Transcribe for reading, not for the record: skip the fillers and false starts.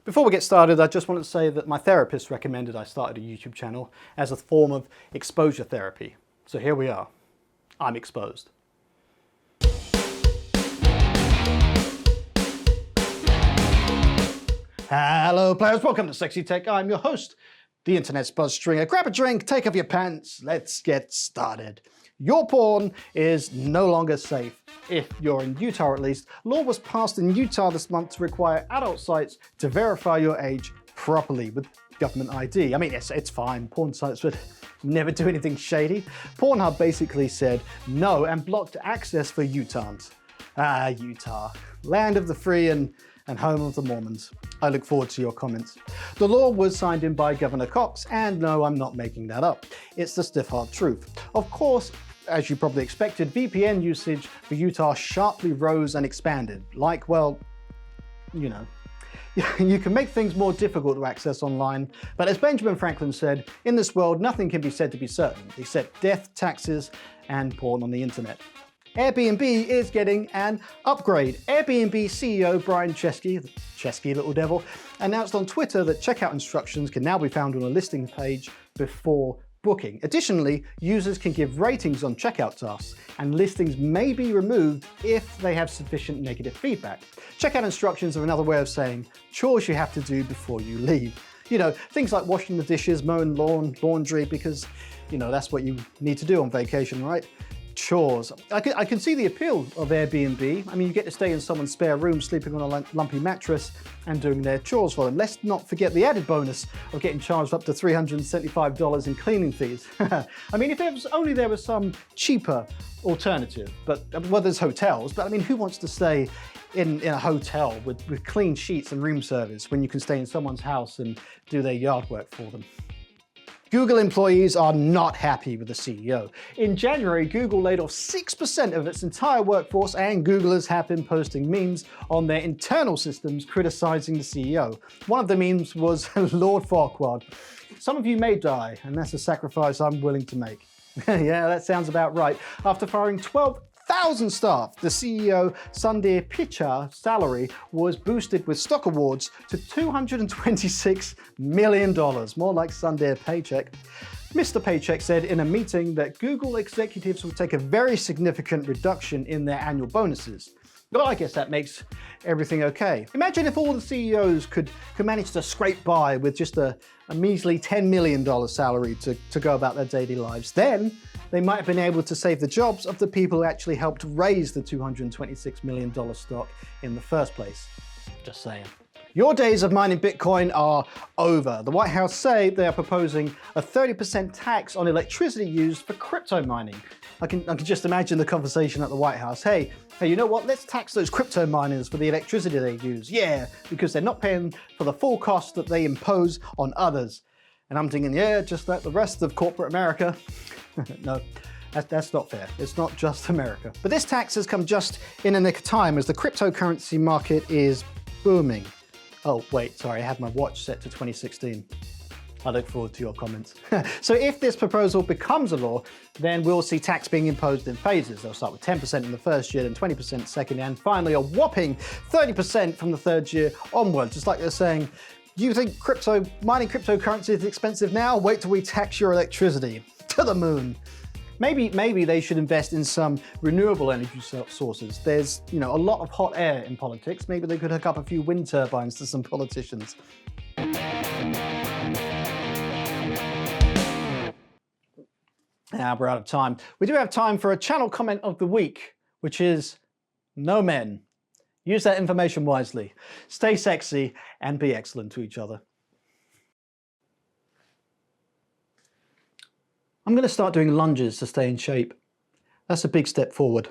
Before we get started, I just wanted to say that my therapist recommended I started a YouTube channel as a form of exposure therapy. So here we are. I'm exposed. Hello players, welcome to Sexy Tech. I'm your host, the internet's buzz stringer. Grab a drink, take off your pants, let's get started. Your porn is no longer safe. If you're in Utah at least, law was passed in Utah this month to require adult sites to verify your age properly with government ID. I mean, it's fine, porn sites would never do anything shady. Pornhub basically said no and blocked access for Utahns. Utah, land of the free and home of the Mormons. I look forward to your comments. The law was signed in by Governor Cox, and no, I'm not making that up. It's the stiff hard truth. Of course, as you probably expected, VPN usage for Utah sharply rose and expanded. Like, well, you know. You can make things more difficult to access online, but as Benjamin Franklin said, in this world nothing can be said to be certain, except death, taxes, and porn on the internet. Airbnb is getting an upgrade. Airbnb CEO Brian Chesky, the Chesky little devil, announced on Twitter that checkout instructions can now be found on a listing page before booking. Additionally, users can give ratings on checkout tasks, and listings may be removed if they have sufficient negative feedback. Checkout instructions are another way of saying chores you have to do before you leave. You know, things like washing the dishes, mowing lawn, laundry, because, you know, that's what you need to do on vacation, right? Chores. I can see the appeal of Airbnb. I mean, you get to stay in someone's spare room, sleeping on a lumpy mattress and doing their chores for them. Let's not forget the added bonus of getting charged up to $375 in cleaning fees. I mean, if there was some cheaper alternative, but well, there's hotels, but I mean, who wants to stay in a hotel with clean sheets and room service when you can stay in someone's house and do their yard work for them? Google employees are not happy with the CEO. In January, Google laid off 6% of its entire workforce, and Googlers have been posting memes on their internal systems criticizing the CEO. One of the memes was Lord Farquaad. Some of you may die, and that's a sacrifice I'm willing to make. Yeah, that sounds about right. After firing 12,000 staff, the CEO Sundar Pichai's salary was boosted with stock awards to $226 million, more like Sundar Paycheck. Mr. Paycheck said in a meeting that Google executives will take a very significant reduction in their annual bonuses. Well, I guess that makes everything okay. Imagine if all the CEOs could manage to scrape by with just a measly $10 million salary to go about their daily lives. Then they might have been able to save the jobs of the people who actually helped raise the $226 million stock in the first place. Just saying. Your days of mining Bitcoin are over. The White House say they are proposing a 30% tax on electricity used for crypto mining. I can just imagine the conversation at the White House. Hey, you know what? Let's tax those crypto miners for the electricity they use. Yeah, because they're not paying for the full cost that they impose on others. And I'm thinking, yeah, just like the rest of corporate America. No, that's not fair. It's not just America. But this tax has come just in a nick of time as the cryptocurrency market is booming. Oh, wait, sorry, I had my watch set to 2016. I look forward to your comments. So if this proposal becomes a law, then we'll see tax being imposed in phases. They'll start with 10% in the first year, then 20% second, and finally a whopping 30% from the third year onwards. It's like they're saying, you think mining cryptocurrency is expensive now? Wait till we tax your electricity. To the moon. Maybe they should invest in some renewable energy sources. There's, you know, a lot of hot air in politics. Maybe they could hook up a few wind turbines to some politicians. Now we're out of time. We do have time for a channel comment of the week, which is no men. Use that information wisely. Stay sexy and be excellent to each other. I'm going to start doing lunges to stay in shape. That's a big step forward.